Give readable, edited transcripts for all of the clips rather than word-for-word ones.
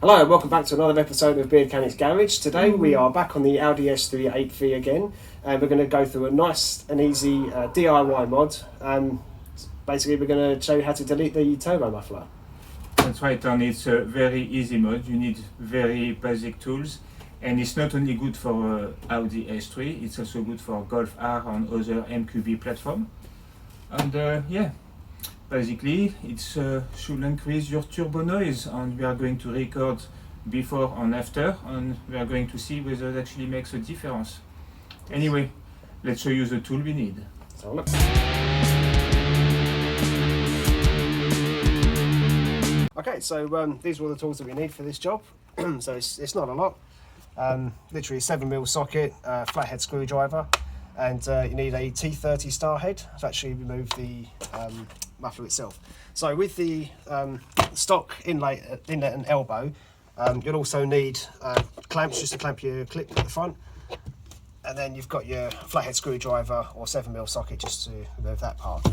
Hello and welcome back to another episode of Beard Mechanic's Garage. Today we are back on the Audi S3 8V again, and we're going to go through a nice and easy DIY mod. Basically we're going to show you how to delete the turbo muffler. That's right, and it's a very easy mod. You need very basic tools, and it's not only good for Audi S3, it's also good for Golf R and other MQB platform. And yeah, basically it should increase your turbo noise, and we are going to record before and after, and we are going to see whether it actually makes a difference. Anyway, let's show you the tool we need. So look. Okay, so these are all the tools that we need for this job. So it's not a lot. Literally a 7mm socket, flathead screwdriver, and you need a T30 star head to actually remove the muffler itself. So with the stock inlet and elbow, you'll also need clamps just to clamp your clip at the front, and then you've got your flathead screwdriver or 7mm socket just to remove that part.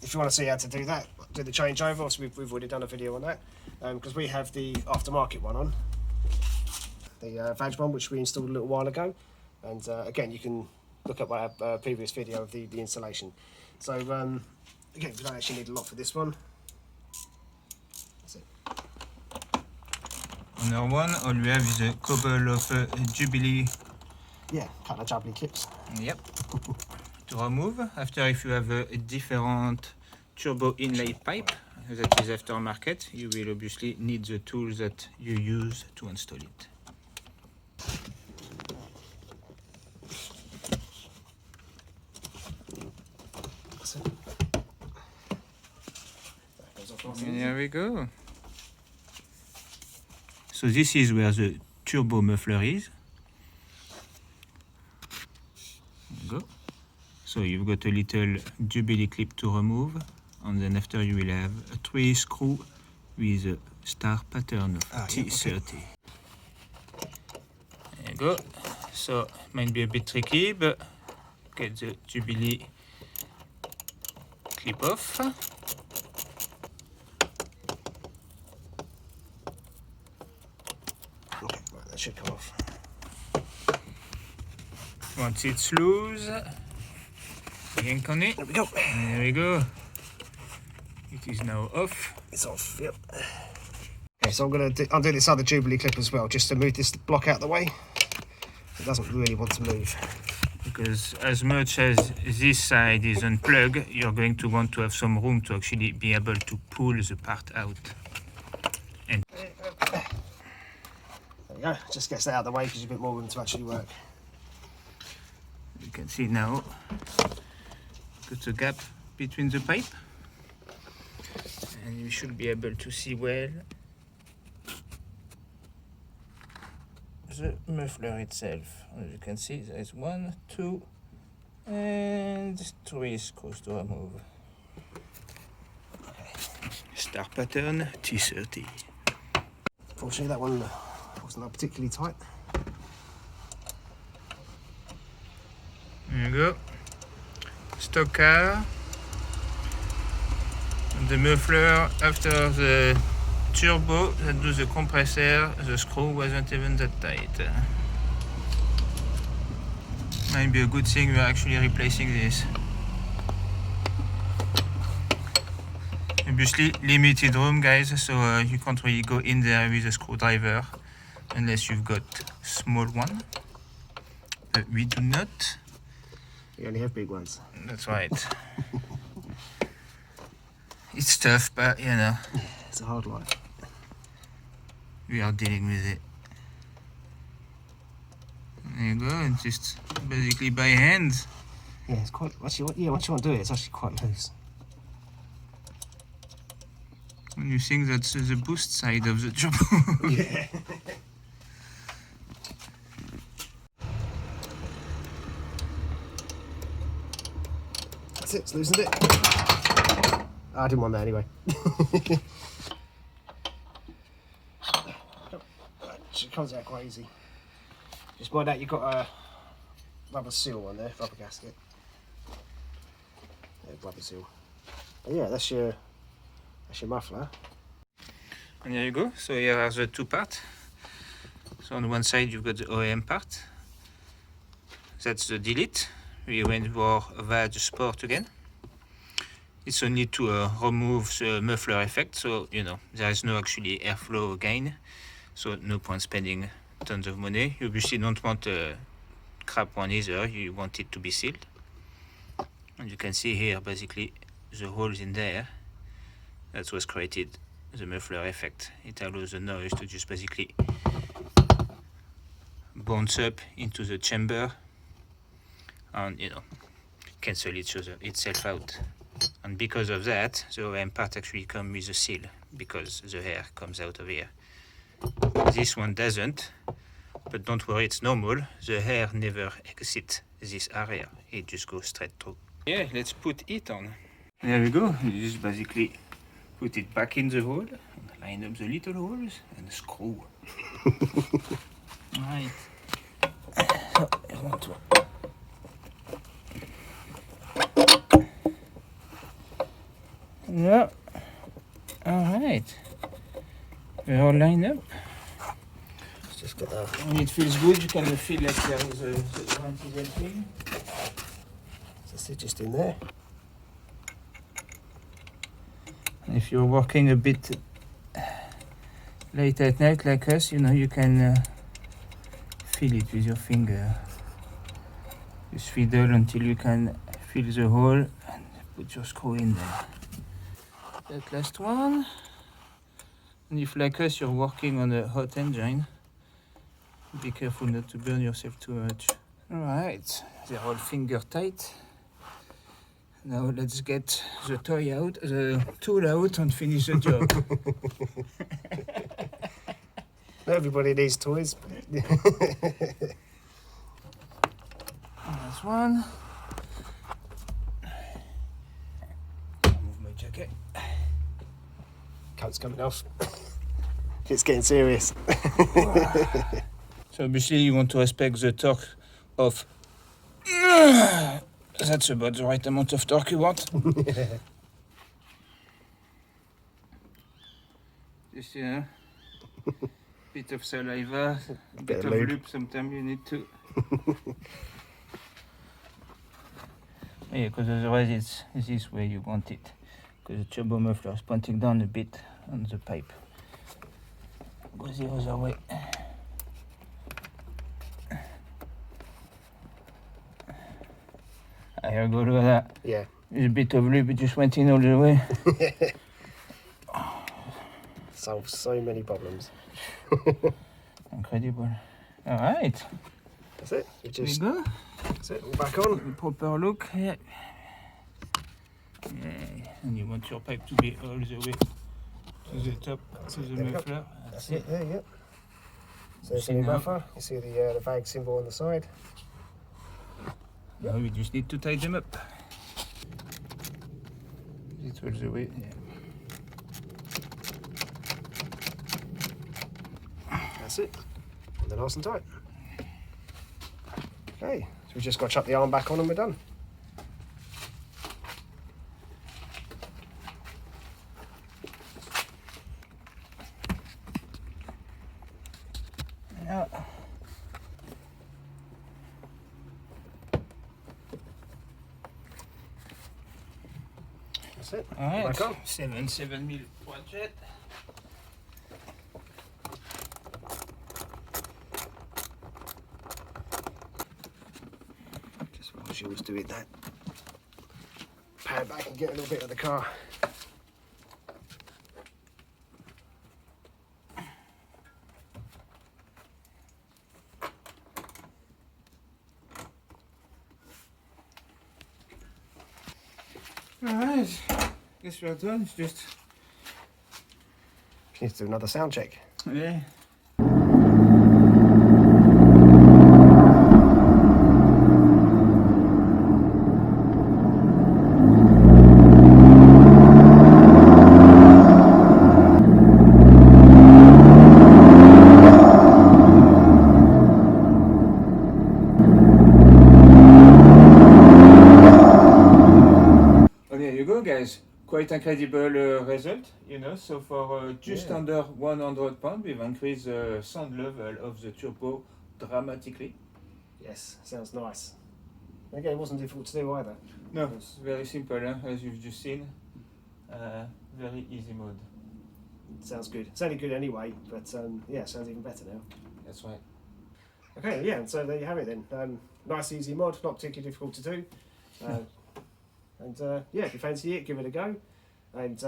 If you want to see how to do that, do the changeover, obviously we've already done a video on that, because we have the aftermarket one on, the Vag one, which we installed a little while ago, and again you can look up our previous video of the installation. So again, we don't actually need a lot for this one. That's it. On our one, all we have is a couple of Jubilee. Yeah, couple of Jubilee clips. Yep. To remove, after if you have a different turbo inlay pipe that is aftermarket, you will obviously need the tools that you use to install it. And here we go. So this is where the turbo muffler is. There you go. So you've got a little Jubilee clip to remove, and then after you will have a 3 screw with a star pattern of T30. Yeah, okay. There you go. So it might be a bit tricky, but get the Jubilee clip off. Okay, right, that should come off. Once it's loose, yank on it. There we go. And there we go. It is now off. It's off, yep. Okay, so I'm going to undo this other Jubilee clip as well, just to move this block out of the way. It doesn't really want to move. Because as much as this side is unplugged, you're going to want to have some room to actually be able to pull the part out. And there you go, just gets that out of the way, gives you a bit more room to actually work. you can see now, got a gap between the pipe. And you should be able to see well the muffler itself. As you can see, there is 1, 2, and 3 screws to remove. Okay. Star pattern T30. Unfortunately, that one wasn't particularly tight. There you go. Stock car. The muffler after the turbo that do the compressor, the screw wasn't even that tight. Might be a good thing we're actually replacing this. Obviously limited room, guys, so you can't really go in there with a screwdriver unless you've got small one. But we do not. We only have big ones. That's right. It's tough, but you know. It's a hard life. We are dealing with it. There you go, it's just basically by hand. Yeah, it's quite. Once you want to do it, it's actually quite loose. When you think that's the boost side of the turbo. Yeah. That's it. It's loosened it. I didn't want that anyway. It comes out quite easy. Just mind out you've got a rubber seal on there, rubber gasket. Yeah, rubber seal. But yeah, that's your muffler. And there you go. So here are the two parts. So on one side you've got the OEM part. That's the delete. We went for the sport again. It's only to remove the muffler effect, so you know there is no actually airflow gain, so no point spending tons of money. You obviously don't want a crap one either, you want it to be sealed. And you can see here basically the holes in there. That's what's created the muffler effect. It allows the noise to just basically bounce up into the chamber and you know cancel itself out. And because of that, the OEM part actually comes with a seal because the air comes out of here. This one doesn't, but don't worry, it's normal. The air never exits this area, it just goes straight through. Yeah, let's put it on. There we go. You just basically put it back in the hole, and line up the little holes, and screw. Right. So, I want to. Yeah. Alright. We're all lined up. Let's just get that. When it feels good, you can feel like there is a anti-gel thing. Is it just in there? If you're working a bit late at night like us, you know, you can feel it with your finger. Just fiddle until you can feel the hole and put your screw in there. That last one. And if like us you're working on a hot engine, be careful not to burn yourself too much. Alright, they're all finger tight. Now let's get the tool out and finish the job. Not everybody needs toys. That's one. Move my jacket. Coat's coming off. It's getting serious. So obviously you want to respect the torque of... That's about the right amount of torque you want. Just, you know, bit of saliva, a bit of lube, sometimes you need to. Yeah, because otherwise it's this way you want it. Because the turbo muffler is pointing down a bit on the pipe. Go the other way. Here, go look at that. Yeah. There's a bit of lube, it just went in all the way. Solves so many problems. Incredible. Alright. That's it. You just, There we go. that's it. All back on. Proper look. Yeah. Yeah. And you want your pipe to be all the way to the top, to the There we go. muffler. That's it. There, yeah. So it's a new muffler. You see the VAG symbol on the side. Now we just need to tie them up. It all the way. Yeah. That's it. And they're nice and tight. Okay, so we've just got to chuck the arm back on and we're done. Now, That's it. all right. Back on. 7mm project. Just while she was doing that, pan back and get a little bit of the car. Alright, guess we're done. It's just, She needs to do another sound check. yeah. quite incredible result, you know. So for just Yeah. under 100 pounds, we've increased the sound level of the turbo dramatically. Yes, sounds nice. Again, it wasn't difficult to do either. No, it's very simple, as you've just seen. Very easy mode. Sounds good. It's only good anyway, but yeah, it sounds even better now. That's right. Okay, yeah, so there you have it then. Nice, easy mod, not particularly difficult to do. And yeah, if you fancy it, give it a go. And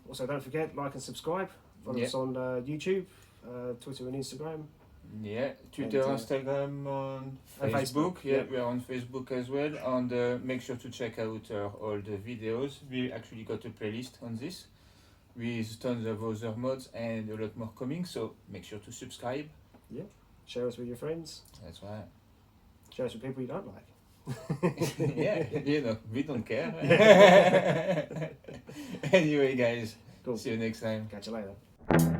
also, don't forget, like and subscribe. Follow us on YouTube, Twitter and Instagram. Yeah, Twitter, And, Instagram, on and Facebook. Facebook, Yeah, yeah. we are on Facebook as well. And make sure to check out all the videos. We actually got a playlist on this with tons of other mods and a lot more coming. So make sure to subscribe. Share us with your friends. That's right. Share us with people you don't like. Yeah, you know, we don't care. Anyway, guys, Cool. see you next time. Catch you later.